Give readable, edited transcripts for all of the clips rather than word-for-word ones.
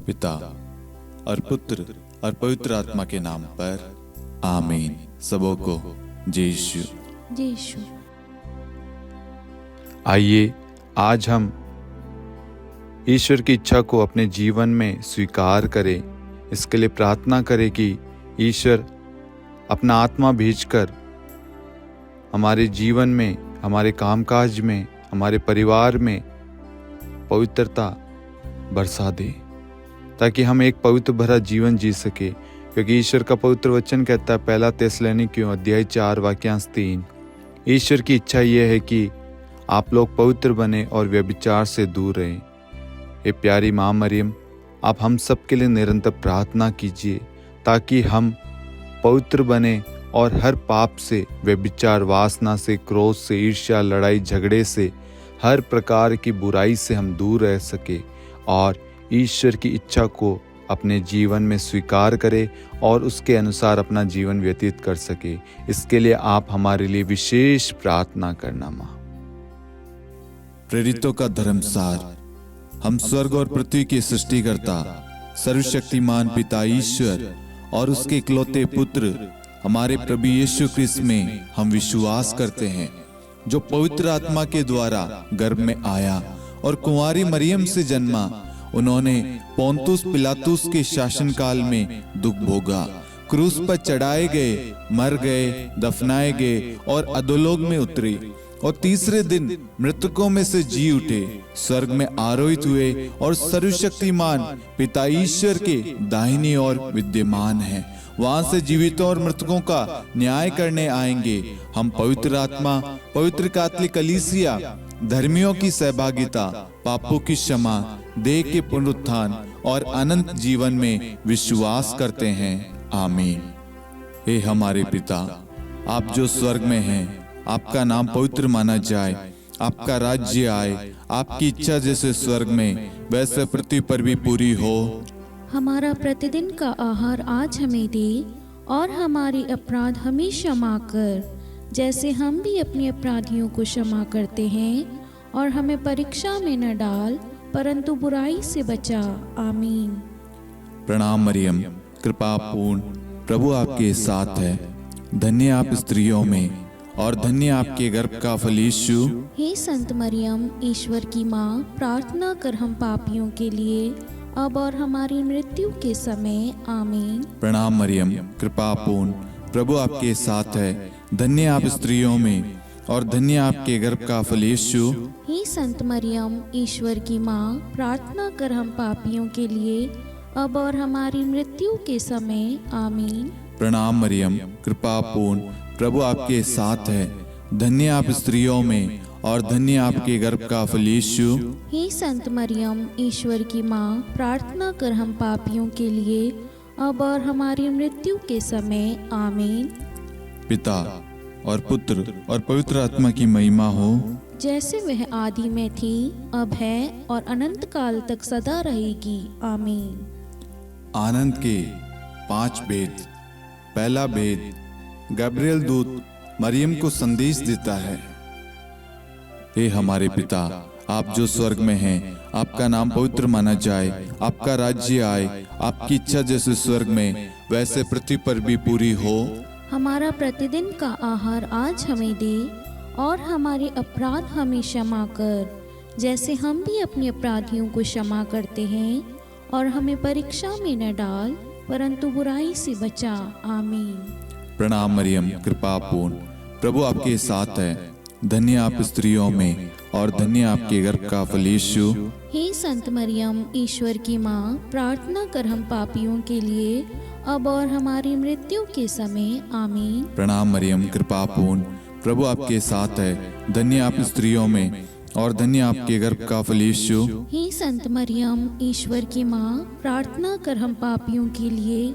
पिता और पुत्र और पवित्र आत्मा के नाम पर आमीन। सबों को जय यीशु। जय यीशु। आइए आज हम ईश्वर की इच्छा को अपने जीवन में स्वीकार करें। इसके लिए प्रार्थना करें कि ईश्वर अपना आत्मा भेजकर हमारे जीवन में, हमारे कामकाज में, हमारे परिवार में पवित्रता बरसा दे, ताकि हम एक पवित्र भरा जीवन जी सके। क्योंकि ईश्वर का पवित्र वचन कहता है, पहला थिस्सलुनीकियों अध्याय 4 वाक्यांश 3, ईश्वर की इच्छा यह है कि आप लोग पवित्र बने और व्यभिचार से दूर रहें। ये प्यारी माँ मरियम, आप हम सब के लिए निरंतर प्रार्थना कीजिए ताकि हम पवित्र बने और हर पाप से, व्यभिचार, वासना से, क्रोध से, ईर्ष्या, लड़ाई झगड़े से, हर प्रकार की बुराई से हम दूर रह सके और ईश्वर की इच्छा को अपने जीवन में स्वीकार करें और उसके अनुसार अपना जीवन व्यतीत कर सके। इसके लिए आप हमारे लिए विशेष प्रार्थना करना। माँ, प्रेरितों का धर्मसार। हम स्वर्ग और पृथ्वी के सृष्टिकर्ता सर्वशक्तिमान पिता ईश्वर और उसके इकलौते पुत्र हमारे प्रभु यीशु ख्रिस्त में हम विश्वास करते हैं, जो पवित्र आत्मा के द्वारा गर्भ में आया और कुंवारी मरियम से जन्मा। उन्होंने पोंतुस पिलातुस के शासनकाल में दुख भोगा, क्रूस पर चढ़ाए गए, मर गए, दफनाए गए और अधोलोक में उतरे और तीसरे दिन मृतकों में से जी उठे, स्वर्ग में आरोहित हुए और सर्वशक्तिमान पिता ईश्वर के दाहिनी ओर विद्यमान हैं। वहां से जीवितों और मृतकों का न्याय करने आएंगे। हम पवित्र आत्मा, पवित्र कैथोलिक कलीसिया, धर्मियों की सहभागिता, पापों की क्षमा, देह के पुनरुत्थान और अनंत जीवन में विश्वास करते हैं। आमीन। हे हमारे पिता, आप जो स्वर्ग में हैं, आपका नाम पवित्र माना जाए, आपका राज्य आए, आपकी इच्छा जैसे स्वर्ग में वैसे पृथ्वी पर भी पूरी हो। हमारा प्रतिदिन का आहार आज हमें दे और हमारे अपराध हमें क्षमा कर, जैसे हम भी अपने अपराधियों को क्षमा करते हैं, और हमें परीक्षा में न डाल परंतु बुराई से बचा। आमीन। प्रणाम मरियम, कृपा पूर्ण, प्रभु आपके साथ है। धन्य आप स्त्रियों में और धन्य आपके गर्भ का फल यीशु। हे संत मरियम, ईश्वर की माँ, प्रार्थना कर हम पापियों के लिए अब और हमारी मृत्यु के समय। आमीन। प्रणाम मरियम, कृपा पूर्ण, प्रभु आपके साथ है। धन्य आप स्त्रियों में और धन्य आपके गर्भ का फल यीशु। हे संत मरियम, ईश्वर की माँ, प्रार्थना कर हम पापियों के लिए अब और हमारी मृत्यु के समय। आमीन। प्रणाम मरियम, कृपा पूर्ण, प्रभु आपके साथ है। धन्य आप स्त्रियों में और धन्य आपके गर्भ का फल यीशु। हे संत मरियम, ईश्वर की माँ, प्रार्थना कर हम पापियों के लिए अब और हमारी मृत्यु के समय। आमीन। पिता और पुत्र और पवित्र आत्मा की महिमा हो, जैसे वह आदि में थी, अब है और अनंत काल तक सदा रहेगी। आमीन। आनंद के 5 भेद। पहला भेद, गब्रिएल दूत मरियम को संदेश देता है। हे हमारे पिता, आप जो स्वर्ग में हैं, आपका नाम पवित्र माना जाए, आपका राज्य आए, आपकी इच्छा जैसे स्वर्ग में वैसे पृथ्वी पर भी पूरी हो। हमारा प्रतिदिन का आहार आज हमें दे और हमारे अपराध हमें क्षमा कर, जैसे हम भी अपने अपराधियों को क्षमा करते हैं, और हमें परीक्षा में न डाल परंतु बुराई से बचा। आमीन। प्रणाम मरियम, कृपा पूर्ण, प्रभु आपके साथ है। धन्य आप स्त्रियों में और धन्य आपके गर्भ का फल यीशु। हे संत मरियम, ईश्वर की माँ, प्रार्थना कर हम पापियों के लिए अब और हमारी मृत्यु के समय। आमीन। प्रणाम मरियम, कृपा पूर्ण, प्रभु आपके साथ है। धन्य आप स्त्रियों में और धन्य आपके गर्भ का फल यीशु। हे संत मरियम, ईश्वर की माँ, प्रार्थना कर हम पापियों के लिए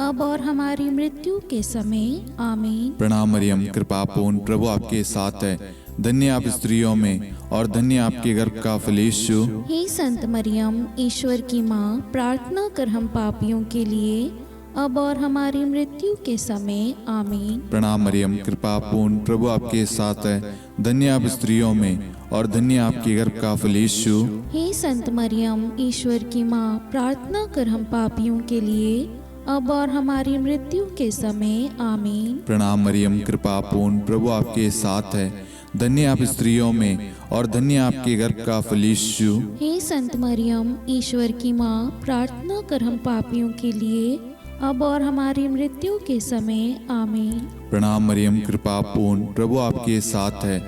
अब और हमारी मृत्यु के समय। आमीन। प्रणाम मरियम, कृपा पूर्ण, प्रभु आपके साथ है। धन्य आप स्त्रियों में और धन्य आपके गर्भ का फल यीशु। हे संत मरियम, ईश्वर की माँ, प्रार्थना कर हम पापियों के लिए अब और हमारी मृत्यु के समय आमीन। प्रणाम मरियम, कृपा पूर्ण, प्रभु आपके साथ है। धन्य आप स्त्रियों में और धन्य आपके गर्भ का फल यीशु। हे संत मरियम, ईश्वर की माँ, प्रार्थना कर हम पापियों के लिए, अब और हमारी मृत्यु के समय आमीन। प्रणाम मरियम, कृपा पूर्ण, प्रभु आपके साथ है। धन्य आप स्त्रियों में और धन्य आपके गर्भ का फल यीशु। हे संत मरियम, ईश्वर की माँ, प्रार्थना कर हम पापियों के लिए, अब और हमारी मृत्यु के समय आमीन। प्रणाम मरियम, कृपा पूर्ण, प्रभु आपके साथ है।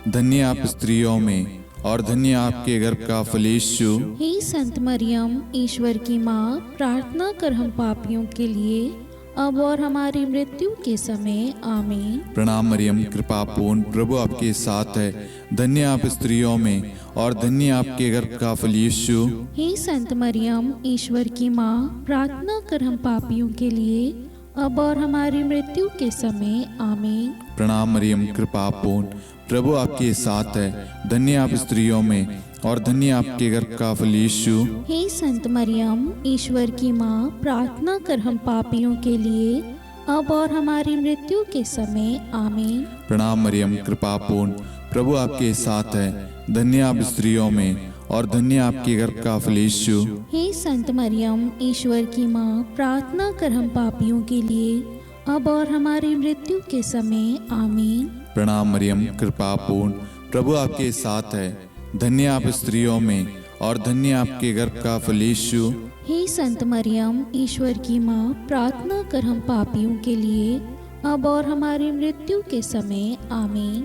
धन्य आप स्त्रियों में और धन्य आपके गर्भ का फल यीशु। हे संत मरियम, ईश्वर की माँ, प्रार्थना कर हम पापियों के लिए, अब और हमारी मृत्यु के समय आमीन। प्रणाम मरियम, कृपा पूर्ण, प्रभु आपके साथ है। धन्य आप स्त्रियों में और धन्य आपके गर्भ का फल यीशु। हे संत मरियम, ईश्वर की माँ, प्रार्थना कर हम पापियों के लिए, अब और हमारी मृत्यु के समय आमीन। प्रणाम मरियम, कृपा पूर्ण, प्रभु आपके साथ है। धन्य आप स्त्रियों में और धन्य आपके गर्भ का फल यीशु। हे संत मरियम, ईश्वर की माँ, प्रार्थना कर हम पापियों के लिए, अब और हमारी मृत्यु के समय आमीन। प्रणाम मरियम, कृपा पूर्ण, प्रभु आपके साथ है। धन्य आप स्त्रियों में और धन्य आपके गर्भ का फल यीशु। हे संत मरियम, ईश्वर की माँ, प्रार्थना कर हम पापियों के लिए, अब और हमारी मृत्यु के समय आमीन। प्रणाम मरियम, कृपा पूर्ण, प्रभु आपके साथ है। धन्य आप स्त्रियों में और धन्य आपके गर्भ का फल यीशु। हे संत मरियम, ईश्वर की माँ, प्रार्थना कर हम पापियों के लिए, अब और हमारी मृत्यु के समय आमीन।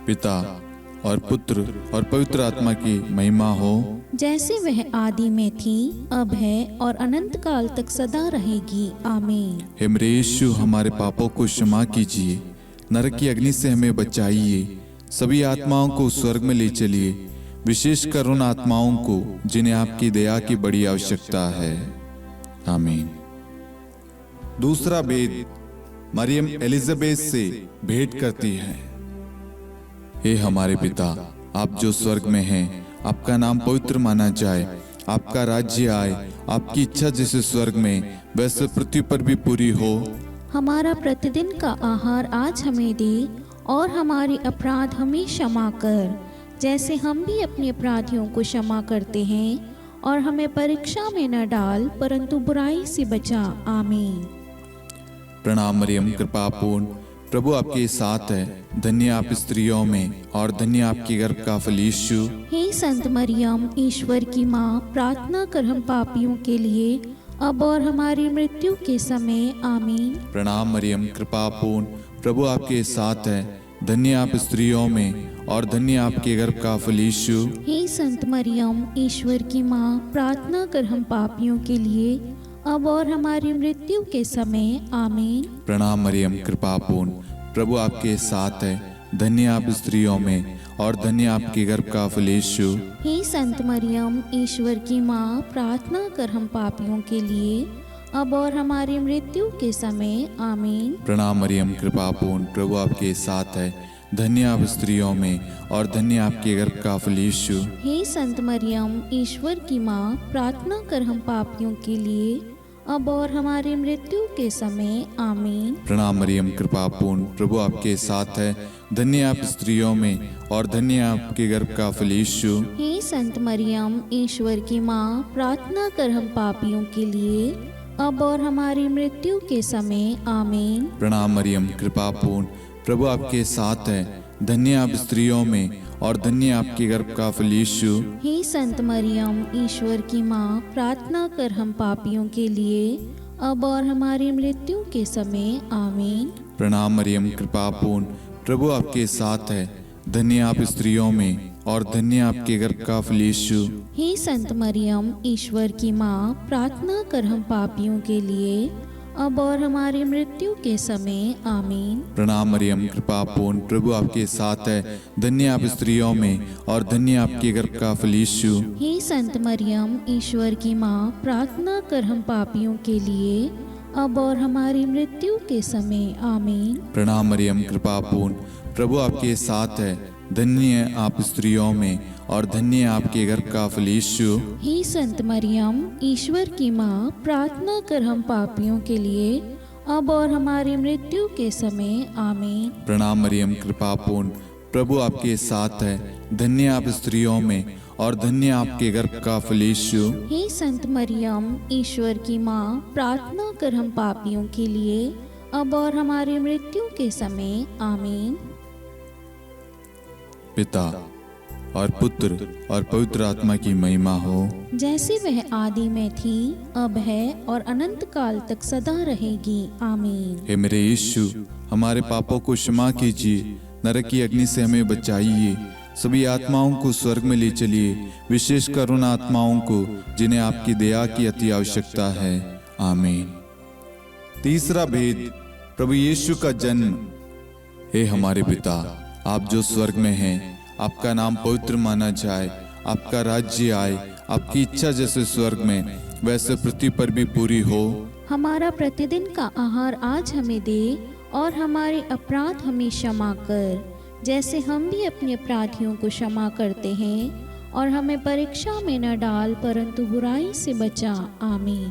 पिता और पुत्र और पवित्र आत्मा की महिमा हो, जैसे वह आदि में थी, अब है और अनंत काल तक सदा रहेगी आमीन। हे मेरे यीशु, हमारे पापों को क्षमा कीजिए, नरक की अग्नि से हमें बचाइए, सभी आत्माओं को स्वर्ग में ले चलिए, विशेषकर उन आत्माओं को जिन्हें आपकी दया की बड़ी आवश्यकता है। आमीन। दूसरा भेद, मरियम एलिजाबेथ से भेंट करती है। हे हमारे पिता, आप जो स्वर्ग में हैं, आपका नाम पवित्र माना जाए, आपका राज्य आए, आपकी इच्छा जैसे स्वर्ग में वैसे पृथ्वी पर भी पूरी हो। हमारा प्रतिदिन का आहार आज हमें दे, और हमारे अपराध हमें क्षमा कर, जैसे हम भी अपने अपराधियों को क्षमा करते हैं, और हमें परीक्षा में न डाल, परंतु बुराई से बचा। आमीन। प्रणाम मरियम, कृपा पूर्ण, प्रभु आपके साथ है। धन्य आप स्त्रियों में और धन्य आपके गर्भ का फल यीशु। हे संत मरियम, ईश्वर की माँ, प्रार्थना कर हम पापियों के लिए, अब और हमारी मृत्यु के समय आमीन। प्रणाम मरियम, कृपा पूर्ण, प्रभु आपके साथ है। धन्य आप स्त्रियों में और धन्य आपके गर्भ का फल यीशु। हे संत मरियम, ईश्वर की माँ, प्रार्थना कर हम पापियों के लिए, अब और हमारी मृत्यु के समय आमीन। प्रणाम मरियम, कृपा पूर्ण, प्रभु आपके साथ है। धन्य आप स्त्रियों में और धन्य आपके गर्भ का फल यीशु। हे संत मरियम, ईश्वर की माँ, प्रार्थना कर हम पापियों के लिए, अब और हमारी मृत्यु के समय आमीन। प्रणाम मरियम, कृपा पूर्ण, प्रभु आपके साथ है। धन्य आप स्त्रियों में और धन्य आपके गर्भ का फल यीशु। हे संत मरियम, ईश्वर की माँ, प्रार्थना कर हम पापियों के लिए, अब और हमारी मृत्यु के समय आमीन। प्रणाम मरियम, कृपा पूर्ण, प्रभु आपके साथ है। धन्य आप स्त्रियों में और धन्य आपके गर्भ का फल यीशु। हे संत मरियम, ईश्वर की माँ, प्रार्थना कर हम पापियों के लिए, अब और हमारी मृत्यु के समय आमीन। प्रणाम मरियम, कृपा पूर्ण, प्रभु आपके साथ है। धन्य आप स्त्रियों में और धन्य आपके गर्भ का फल यीशु। हे संत मरियम, ईश्वर की माँ, प्रार्थना कर हम पापियों के लिए, अब और हमारी मृत्यु के समय आमीन। प्रणाम मरियम, कृपा पूर्ण, प्रभु आपके साथ है। धन्य आप स्त्रियों में और धन्य आपके गर्भ का फल यीशु। हे संत मरियम, ईश्वर की माँ, प्रार्थना कर हम पापियों के लिए, अब और हमारी मृत्यु के समय आमीन। प्रणाम मरियम, कृपा पूर्ण, प्रभु आपके साथ है। धन्य आप स्त्रियों में और धन्य आपके गर्भ का फल यीशु। हे संत मरियम, ईश्वर की माँ, प्रार्थना कर हम पापियों के लिए, अब और हमारी मृत्यु के समय आमीन। प्रणाम मरियम, कृपा पूर्ण, प्रभु आपके साथ है। धन्य आप स्त्रियों में और धन्य आपके गर्भ का फल यीशु। हे संत मरियम, ईश्वर की माँ, प्रार्थना कर हम पापियों के लिए अब और हमारी मृत्यु के समय आमीन। प्रणाम मरियम, कृपा पूर्ण, प्रभु आपके साथ है। धन्य आप स्त्रियों में और धन्य आपके गर्भ का फल यीशु। हे संत मरियम, ईश्वर की माँ, प्रार्थना कर हम पापियों के लिए अब और हमारी मृत्यु के समय आमीन। पिता और पुत्र और पवित्र आत्मा की महिमा हो, जैसे वह आदि में थी, अब है और अनंत काल तक सदा रहेगी आमीन। हे मेरे यीशु, हमारे पापों को क्षमा कीजिए, नरक की अग्नि से हमें बचाइए, सभी आत्माओं को स्वर्ग में ले चलिए, विशेषकर उन आत्माओं को जिन्हें आपकी दया की अति आवश्यकता है। आमीन। तीसरा भेद, प्रभु यीशु का जन्म। हे हमारे पिता, आप जो स्वर्ग में हैं, आपका नाम पवित्र माना जाए, आपका राज्य आए, आपकी इच्छा जैसे स्वर्ग में वैसे पृथ्वी पर भी पूरी हो। हमारा प्रतिदिन का आहार आज हमें दे और हमारे अपराध हमें क्षमा कर, जैसे हम भी अपने अपराधियों को क्षमा करते हैं, और हमें परीक्षा में न डाल परंतु बुराई से बचा। आमीन।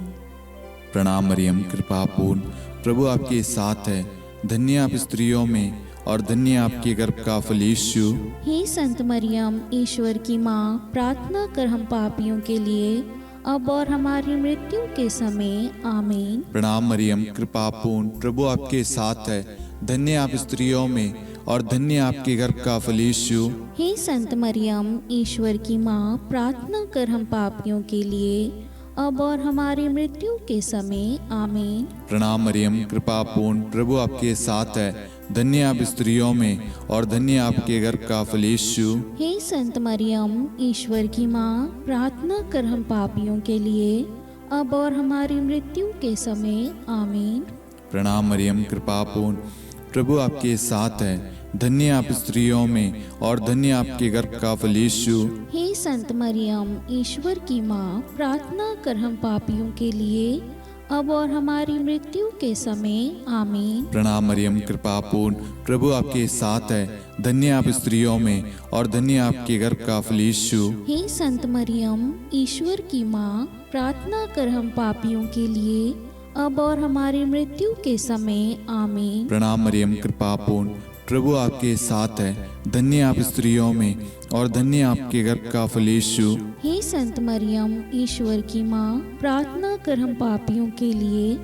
प्रणाम मरियम, कृपा पूर्ण, प्रभु आपके साथ है। धन्य आप स्त्रियों में और धन्य आपके गर्भ का फल यीशु। हे संत मरियम, ईश्वर की माँ, प्रार्थना कर हम पापियों के लिए अब और हमारी मृत्यु के समय आमीन। प्रणाम मरियम, कृपा पूर्ण, प्रभु आपके साथ है। धन्य आप स्त्रियों में और धन्य आपके गर्भ का फल यीशु। हे संत मरियम, ईश्वर की माँ, प्रार्थना कर हम पापियों के लिए अब और हमारी मृत्यु के समय आमीन। प्रणाम मरियम, कृपा पूर्ण, प्रभु आपके साथ है। धन्य आप स्त्रियों में और धन्य आपके गर्भ का फल यीशु। हे संत मरियम, ईश्वर की माँ, प्रार्थना कर हम पापियों के लिए अब और हमारी मृत्यु के समय आमीन। प्रणाम मरियम, कृपा पूर्ण, प्रभु आपके साथ है। धन्य आप स्त्रियों में और धन्य आपके गर्भ का फल यीशु। हे संत मरियम, ईश्वर की माँ, प्रार्थना कर हम पापियों के लिए अब और हमारी मृत्यु के समय आमीन। प्रणाम मरियम, कृपा पूर्ण, प्रभु आपके साथ है। धन्य आप स्त्रियों में और धन्य आपके गर्भ का फल यीशु। हे संत मरियम, ईश्वर की माँ, प्रार्थना कर हम पापियों के लिए अब और हमारी मृत्यु के समय आमीन। प्रणाम मरियम, कृपा पूर्ण, प्रभु आपके साथ है। धन्य आप स्त्रियों में और धन्य आपके गर्भ का फल यीशु। हे संत मरियम, ईश्वर की माँ, प्रार्थना कर हम पापियों के लिए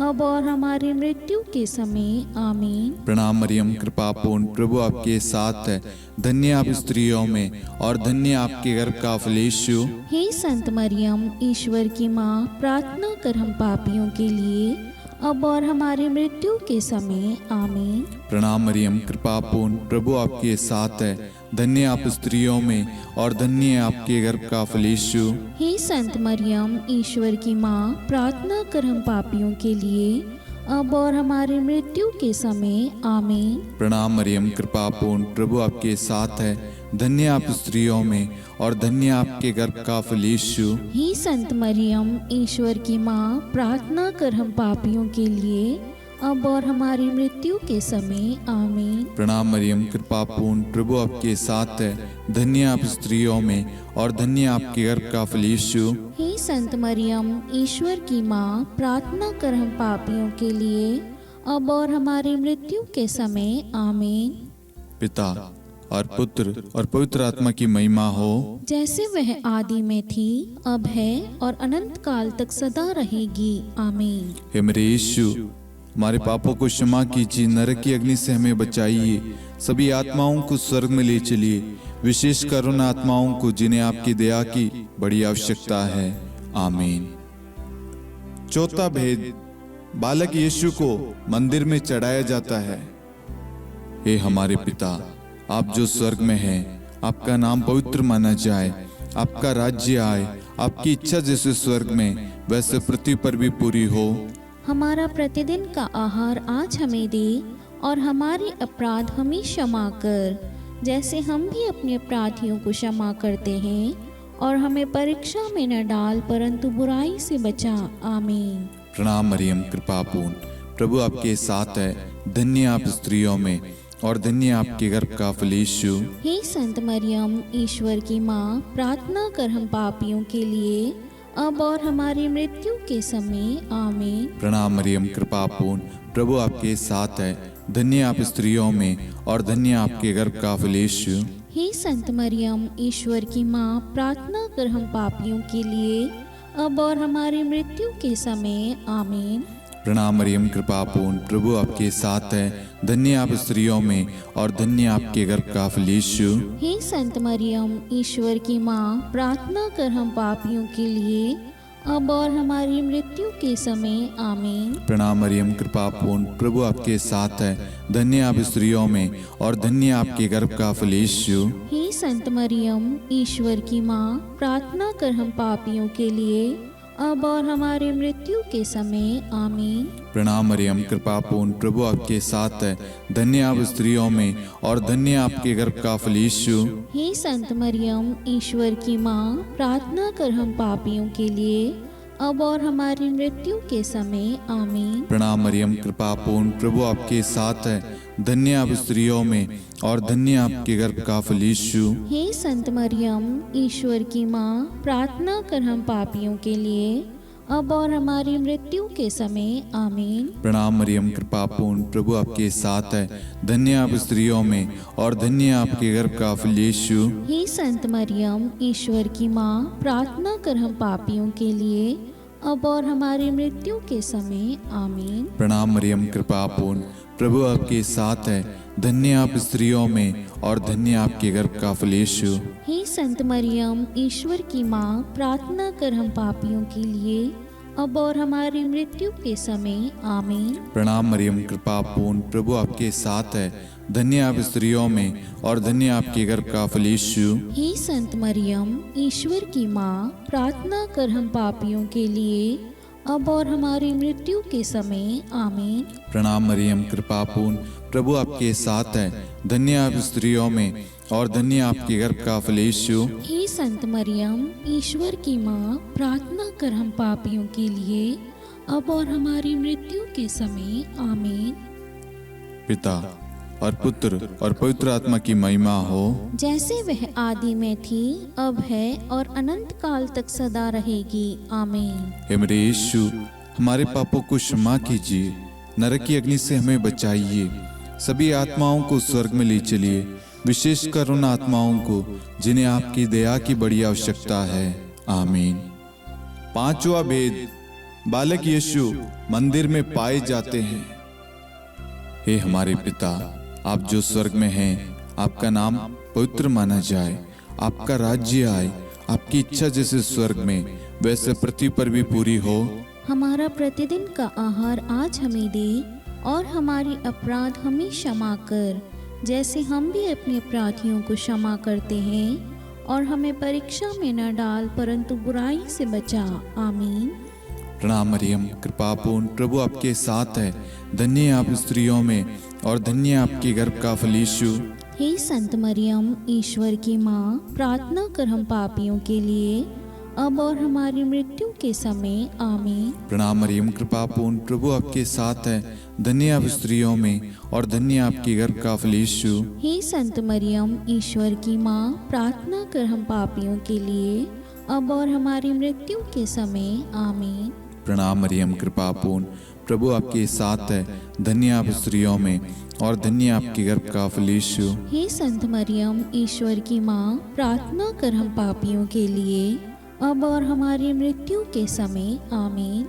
अब और हमारी मृत्यु के समय आमीन। प्रणाम मरियम, कृपा पूर्ण, प्रभु आपके साथ है। धन्य आप स्त्रियों में और धन्य आपके गर्भ का फल यीशु। हे संत मरियम, ईश्वर की माँ, प्रार्थना कर हम पापियों के लिए अब और हमारी मृत्यु के समय आमीन। प्रणाम मरियम, कृपा पूर्ण, प्रभु आपके साथ है। धन्य आप स्त्रियों में और धन्य आपके गर्भ का फल यीशु। हे संत मरियम, ईश्वर की माँ, प्रार्थना कर हम पापियों के लिए अब और हमारी मृत्यु के समय आमीन। प्रणाम मरियम, कृपा पूर्ण, प्रभु आपके साथ है। धन्य आप स्त्रियों में और धन्य आपके गर्भ का फल यीशु। हे संत मरियम, ईश्वर की माँ, प्रार्थना कर हम पापियों के लिए अब और हमारी मृत्यु के समय आमीन। प्रणाम मरियम, कृपा पूर्ण, प्रभु आपके साथ है। धन्य आप स्त्रियों में और धन्य आपके गर्भ का फल यीशु। हे संत मरियम, ईश्वर की माँ, प्रार्थना कर हम पापियों के लिए अब और हमारी मृत्यु के समय आमीन। पिता और पुत्र और पवित्र आत्मा की महिमा हो, जैसे वह आदि में थी, अब है और अनंत काल तक सदा रहेगी आमीन। हे मेरे यीशु, हमारे पापों को क्षमा कीजिए, नरक की अग्नि से हमें बचाइए, सभी आत्माओं को स्वर्ग में ले चलिए, विशेषकर उन आत्माओं को जिन्हें आपकी दया की बड़ी आवश्यकता है। आमीन। चौथा भेद, बालक यीशु को मंदिर में चढ़ाया जाता है। हे हमारे पिता, आप जो स्वर्ग में हैं, आपका नाम पवित्र माना जाए, आपका राज्य आए, आपकी इच्छा जैसे स्वर्ग में वैसे पृथ्वी पर भी पूरी हो। हमारा प्रतिदिन का आहार आज हमें दे और हमारे अपराध हमें क्षमा कर, जैसे हम भी अपने अपराधियों को क्षमा करते हैं, और हमें परीक्षा में न डाल परंतु बुराई से बचा। आमीन। प्रणाम मरियम, कृपा पूर्ण, प्रभु आपके साथ है। धन्य आप स्त्रियों में और धन्य आपके गर्भ का फल यीशु। हे संत मरियम, ईश्वर की माँ, प्रार्थना कर हम पापियों के लिए, अब और हमारी मृत्यु के समय। आमीन। प्रणाम मरियम, कृपा पूर्ण, प्रभु आपके साथ है, धन्य आप स्त्रियों में और धन्य आपके गर्भ का फल यीशु। हे संत मरियम, ईश्वर की माँ, प्रार्थना कर हम पापियों के लिए, अब और हमारी मृत्यु के समय। आमीन। प्रणाम मरियम, कृपा पूर्ण, प्रभु आपके साथ है, धन्य आप स्त्रियों में और धन्य आपके गर्भ का फल यीशु। हे संत मरियम, ईश्वर की माँ, प्रार्थना कर हम पापियों के लिए, अब और हमारी मृत्यु के समय। आमीन। प्रणाम मरियम, कृपा पूर्ण, प्रभु आपके साथ है, धन्य आप स्त्रियों में और धन्य आपके गर्भ का फल यीशु। हे संत मरियम, ईश्वर की माँ, प्रार्थना कर हम पापियों के लिए, अब और हमारी मृत्यु के समय। आमीन। प्रणाम मरियम, कृपा पूर्ण, प्रभु आपके साथ है, धन्य आप स्त्रियों में और धन्य आपके गर्भ का फल यीशु। हे संत मरियम, ईश्वर की माँ, प्रार्थना कर हम पापियों के लिए, अब और हमारी मृत्यु के समय। आमीन। प्रणाम मरियम, कृपा पूर्ण, प्रभु आपके साथ है, धन्य आप स्त्रियों में और धन्य आपके गर्भ का फल यीशु। हे संत मरियम, ईश्वर की माँ, प्रार्थना कर हम पापियों के लिए, अब और हमारी मृत्यु के समय। आमीन। प्रणाम मरियम, कृपा पूर्ण, प्रभु आपके साथ है, धन्य आप स्त्रियों में और धन्य आपके गर्भ का फल यीशु। हे संत मरियम, ईश्वर की माँ, प्रार्थना कर हम पापियों के लिए, अब और हमारी मृत्यु के समय। आमीन। प्रणाम मरियम, कृपा पूर्ण, प्रभु आपके साथ है, धन्य आप स्त्रियों में और धन्य आपके गर्भ का फल यीशु। हे संत मरियम, ईश्वर की माँ, प्रार्थना कर हम पापियों के लिए, अब और हमारी मृत्यु के समय। आमीन। प्रणाम मरियम, कृपा पूर्ण, प्रभु आपके साथ है, धन्य आप स्त्रियों में और धन्य आपके गर्भ का फल यीशु। हे संत मरियम, ईश्वर की माँ, प्रार्थना कर हम पापियों के लिए, अब और हमारी मृत्यु के समय। आमीन। प्रणाम मरियम, कृपा पूर्ण, प्रभु आपके साथ है, धन्य आप स्त्रियों में और धन्य आपके गर्भ का फल यीशु। हे संत मरियम, ईश्वर की माँ, प्रार्थना कर हम पापियों के लिए, अब और हमारी मृत्यु के समय। आमीन। पिता और पुत्र और पवित्र आत्मा की महिमा हो, जैसे वह आदि में थी, अब है और अनंत काल तक सदा रहेगी। आमीन। हे मेरे यीशु, हमारे पापों को क्षमा कीजिए, नरक की अग्नि से हमें बचाइए, सभी आत्माओं को स्वर्ग में ले चलिए, विशेषकर उन आत्माओं को जिन्हें आपकी दया की बड़ी आवश्यकता है। आमीन। पांचवा भेद, बालक यीशु मंदिर में पाए जाते हैं। हे हमारे पिता, आप जो स्वर्ग में हैं, आपका नाम पवित्र माना जाए, आपका राज्य आए, आपकी इच्छा जैसे स्वर्ग में वैसे पृथ्वी पर भी पूरी हो। हमारा प्रतिदिन का आहार आज हमें दे, और हमारी अपराध हमें क्षमा कर, जैसे हम भी अपने अपराधियों को क्षमा करते हैं, और हमें परीक्षा में न डाल, परंतु बुराई से बचा। आमीन। प्रणाम मरियम, कृपा पूर्ण, प्रभु आपके साथ है, धन्य आप स्त्रियों में और धन्य आपके गर्भ का फल यीशु। हे संत मरियम, ईश्वर की माँ, प्रार्थना कर हम पापियों के लिए, अब और हमारी मृत्यु के समय। आमीन। प्रणाम मरियम, कृपा पूर्ण, प्रभु आपके साथ है, धन्य आप स्त्रियों में और धन्य आपके गर्भ का फल यीशु। हे संत मरियम, ईश्वर की माँ, प्रार्थना कर हम पापियों के लिए, अब और हमारी मृत्यु के समय। आमीन। प्रणाम मरियम, कृपा पूर्ण, प्रभु आपके साथ है, धन्य आप स्त्रियों में और धन्य आपके गर्भ का फल यीशु। हे संत मरियम, ईश्वर की माँ, प्रार्थना कर हम पापियों के लिए, अब और हमारी मृत्यु के समय। आमीन।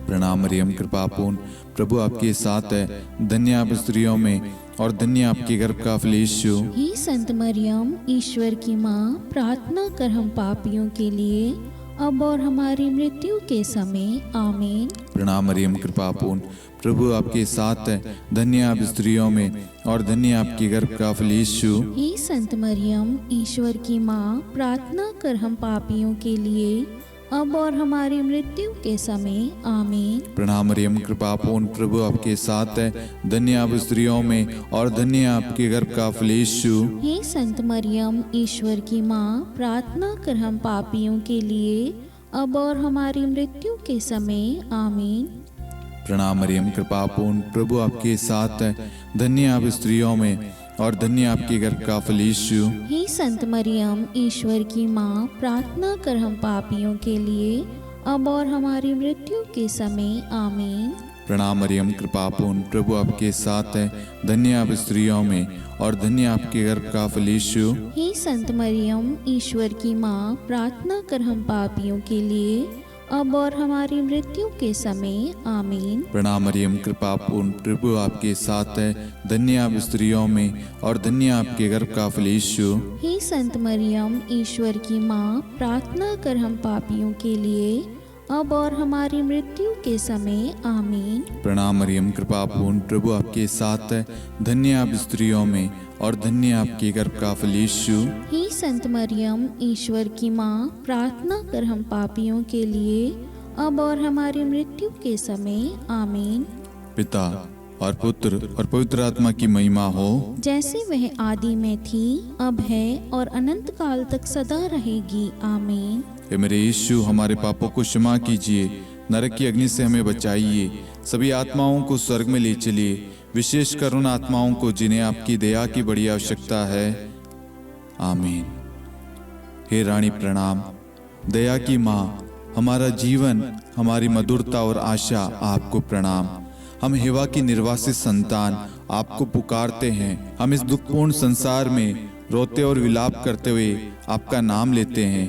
प्रणाम मरियम, कृपा पूर्ण, प्रभु आपके साथ है, धन्य आप स्त्रियों में और धन्य आपके गर्भ का फल यीशु। हे संत मरियम, ईश्वर की माँ, प्रार्थना कर हम पापियों के लिए, अब और हमारी मृत्यु के समय। आमीन। प्रणाम मरियम, कृपा पूर्ण, प्रभु आपके साथ है, धन्य आप स्त्रियों में और धन्य आपके गर्भ का फल यीशु। हे संत मरियम, ईश्वर की माँ, प्रार्थना कर हम पापियों के लिए, अब और हमारी मृत्यु के समय। आमीन। प्रणाम मरियम, कृपा पूर्ण, प्रभु आपके साथ है, धन्य आप स्त्रियों में और धन्य आपके गर्भ का फल यीशु। हे संत मरियम, ईश्वर की माँ, प्रार्थना कर हम पापियों के लिए, अब और हमारी मृत्यु के समय। आमीन। प्रणाम मरियम, कृपा पूर्ण, प्रभु आपके साथ है। धन्य आप स्त्रियों में और धन्य आपके गर्भ का फल यीशु। हे संत मरियम, ईश्वर की माँ, प्रार्थना कर हम पापियों के लिए, अब और हमारी मृत्यु के समय। आमीन। प्रणाम मरियम, कृपा पूर्ण, प्रभु आपके साथ है। धन्य आप स्त्रियों में और धन्य आपके गर्भ का फल यीशु। हे संत मरियम, ईश्वर की माँ, प्रार्थना कर हम पापियों के लिए, अब और हमारी मृत्यु के समय। आमीन। प्रणाम मरियम, कृपा पूर्ण, प्रभु आपके साथ है। धन्य आप स्त्रियों में और धन्य आपके गर्भ का फल यीशु। हे संत मरियम, ईश्वर की माँ, प्रार्थना कर हम पापियों के लिए, अब और हमारी मृत्यु के समय। आमीन। प्रणाम मरियम, कृपा पूर्ण, प्रभु आपके साथ है। धन्य आप स्त्रियों में और धन्य आपके गर्भ का फल यीशु। हे संत मरियम, ईश्वर की माँ, प्रार्थना कर हम पापियों के लिए, अब और हमारी मृत्यु के समय। आमीन। पिता और पुत्र और पवित्र आत्मा की महिमा हो, जैसे वह आदि में थी, अब है और अनंत काल तक सदा रहेगी। आमीन। हे मेरे यीशु, हमारे पापों को क्षमा कीजिए, नरक की अग्नि से हमें बचाइए, सभी आत्माओं को स्वर्ग में ले चलिए, विशेषकर उन आत्माओं को जिन्हें आपकी दया की बड़ी आवश्यकता है। आमीन। हे रानी प्रणाम, दया की माँ, हमारा जीवन, हमारी मधुरता और आशा आपको प्रणाम। हम हेवा की निर्वासित संतान आपको पुकारते हैं। हम इस दुखपूर्ण संसार में रोते और विलाप करते हुए आपका नाम लेते हैं।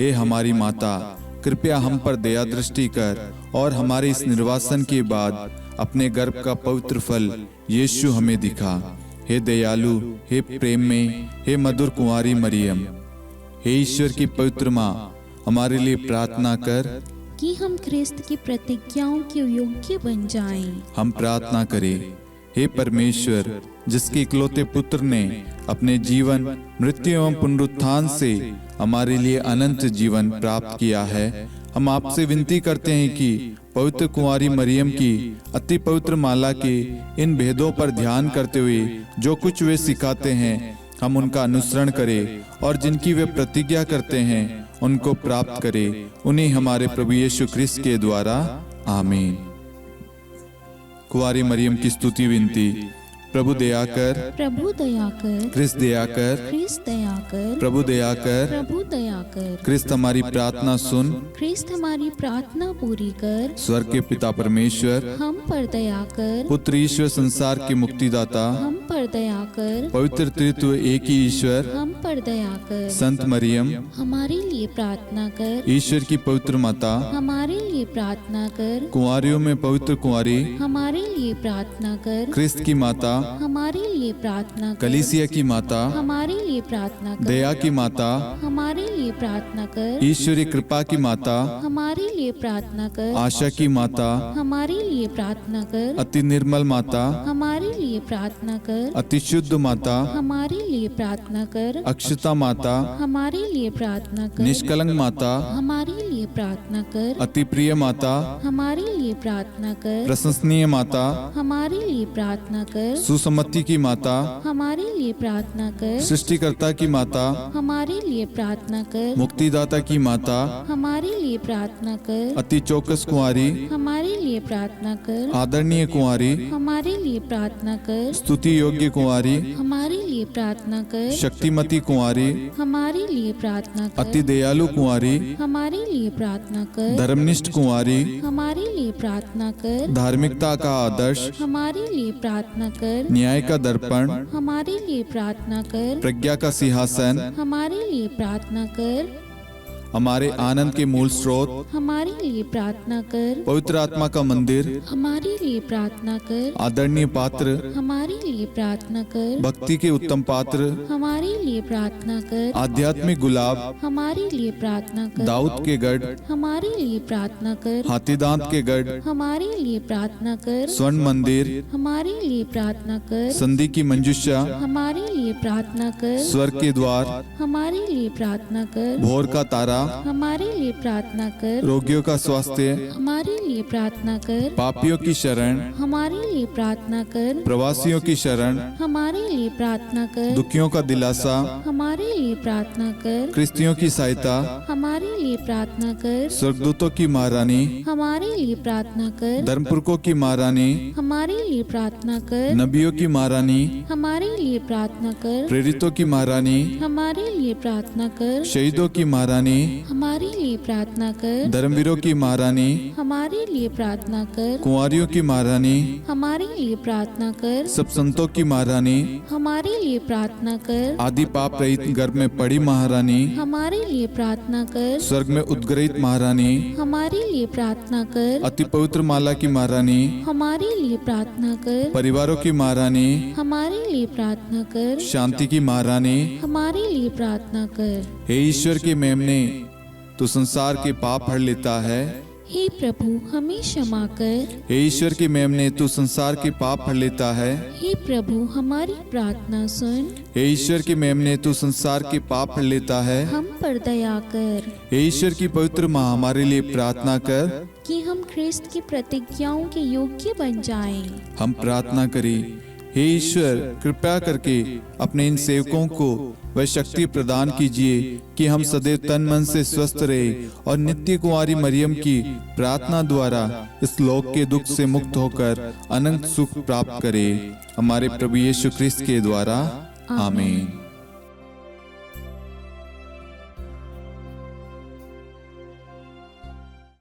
हे हमारी माता, कृपया हम पर दया दृष्टि कर और हमारे इस निर्वासन के बाद अपने गर्भ का पवित्र फल यीशु हमें दिखा। हे दयालु, हे प्रेम में, हे मधुर कुंवारी मरियम, हे ईश्वर की पवित्र माँ, हमारे लिए प्रार्थना कर कि हम ख्रिस्त की प्रतिज्ञाओं के योग्य बन जाएं। हम प्रार्थना करें। हे परमेश्वर, जिसके इकलौते पुत्र ने अपने जीवन, मृत्यु एवं पुनरुत्थान से हमारे लिए अनंत जीवन प्राप्त किया है, हम आपसे विनती करते हैं कि पवित्र कुंवारी मरियम की अति पवित्र माला के इन भेदों पर ध्यान करते हुए जो कुछ वे सिखाते हैं, हम उनका अनुसरण करें और जिनकी वे प्रतिज्ञा करते हैं उनको प्राप्त करें। उन्हीं हमारे प्रभु यीशु ख्रिस्त के द्वारा। आमीन। कुंवारी मरियम की स्तुति विनती। प्रभु दया कर, प्रभु दया कर, ख्रिस्त दया कर, ख्रिस्त दया कर, प्रभु दया कर, प्रभु दया कर, ख्रिस्त हमारी प्रार्थना सुन। ख्रिस्त हमारी प्रार्थना पूरी कर, स्वर्ग के पिता परमेश्वर, हम पर दया कर, पुत्र ईश्वर संसार के मुक्तिदाता, हम पर दया कर, पवित्र त्रित्व एक ही ईश्वर, हम पर दया कर, संत मरियम, हमारे लिए प्रार्थना कर, ईश्वर की पवित्र माता, हमारे लिए प्रार्थना कर, कुंवारियों में पवित्र कुंवारी, हमारे लिए प्रार्थना कर, ख्रिस्त की माता, हमारे लिए प्रार्थना कर, कलीसिया की माता, हमारे लिए प्रार्थना कर, दया की माता, हमारे लिए प्रार्थना कर, ईश्वरी कृपा की माता, हमारे लिए प्रार्थना कर, आशा की माता, हमारे लिए प्रार्थना कर, अति निर्मल माता, हमारे लिए प्रार्थना कर, अति शुद्ध माता, हमारे लिए प्रार्थना कर, अक्षता माता, हमारे लिए प्रार्थना कर, निष्कलंक माता, हमारे लिए प्रार्थना कर, अति प्रिय माता, हमारे लिए प्रार्थना कर, प्रशंसनीय माता, हमारे लिए प्रार्थना कर, सुसम्मति की माता, हमारे लिए प्रार्थना कर, सृष्टिकर्ता की माता, हमारे लिए प्रार्थना कर, मुक्तिदाता की माता, हमारे लिए प्रार्थना कर, अति चौकस कुंवारी, हमारे लिए प्रार्थना कर, आदरणीय कुंवारी, हमारे लिए प्रार्थना कर, स्तुति योग्य कुंवारी, हमारे लिए प्रार्थना कर, शक्तिमती कुंवारी, हमारे लिए प्रार्थना अति कर, दयालु कुंवारी, हमारे लिए प्रार्थना कर, धर्मनिष्ठ कुंवारी, हमारे लिए प्रार्थना कर, धार्मिकता का आदर्श, हमारे लिए प्रार्थना कर, न्याय का दर्पण, हमारे लिए प्रार्थना कर, प्रज्ञा का सिंहासन, हमारे लिए प्रार्थना कर, हमारे आनंद के मूल स्रोत, हमारे लिए प्रार्थना कर, पवित्र आत्मा का मंदिर, हमारे लिए प्रार्थना कर, आदरणीय पात्र, हमारे लिए प्रार्थना कर, भक्ति के उत्तम पात्र, हमारे लिए प्रार्थना कर, आध्यात्मिक गुलाब, हमारे लिए प्रार्थना कर, दाऊद के गढ़, हमारे लिए प्रार्थना कर, हाथीदांत के गढ़, हमारे लिए प्रार्थना कर, स्वर्ण मंदिर, हमारे लिए प्रार्थना कर, संधि की मंजुषा, हमारे लिए प्रार्थना कर, स्वर्ग के द्वार, हमारे लिए प्रार्थना कर, भोर का तारा, हमारे लिए प्रार्थना कर। रोगियों का स्वास्थ्य, हमारे लिए प्रार्थना कर। पापियों की शरण, हमारे लिए प्रार्थना कर। प्रवासियों की शरण, हमारे लिए प्रार्थना कर। दुखियों का दिलासा, हमारे लिए प्रार्थना कर। क्रिस्तियों की सहायता, हमारे लिए प्रार्थना कर। स्वर्गदूतों की महारानी, हमारे लिए प्रार्थना कर। धर्मपुरखों की महारानी, हमारे लिए प्रार्थना कर। नबियों की महारानी, हमारे लिए प्रार्थना कर। प्रेरितों की महारानी, हमारे लिए प्रार्थना कर। शहीदों की महारानी, हमारे लिए प्रार्थना कर। धर्मवीरों की महारानी, हमारे लिए प्रार्थना कर। कुंवारियों की महारानी, हमारे लिए प्रार्थना कर। सब संतों की महारानी, हमारे लिए प्रार्थना कर। आदि पाप रहित गर्भ में पड़ी महारानी, हमारे लिए प्रार्थना कर। स्वर्ग में उद्गृहित महारानी, हमारे लिए प्रार्थना कर। अति पवित्र माला की महारानी, हमारे लिए प्रार्थना कर। परिवारों की महारानी, हमारे लिए प्रार्थना कर। शांति की महारानी, हमारे लिए प्रार्थना कर। हे ईश्वर के मेमने, तू संसार के पाप हर लेता है। हे प्रभु हमें क्षमा कर। हे ईश्वर के मेमने, तू संसार के पाप हर लेता है। हे प्रभु हमारी प्रार्थना सुन। हे ईश्वर के मेमने, तू संसार के पाप हर लेता है। हम पर दया कर हे ईश्वर की पवित्र माँ, हमारे लिए प्रार्थना कर। कि हम ख्रिस्त की प्रतिज्ञाओं के योग्य बन जाएं। हम प्रार्थना करें, हे ईश्वर कृपया करके अपने इन सेवकों को वह शक्ति प्रदान कीजिए कि हम सदैव तन मन से स्वस्थ रहे और नित्य कुंवारी मरियम की प्रार्थना द्वारा इस लोक के दुख से मुक्त होकर अनंत सुख प्राप्त करें। हमारे प्रभु यीशु ख्रिस्त के द्वारा, आमीन।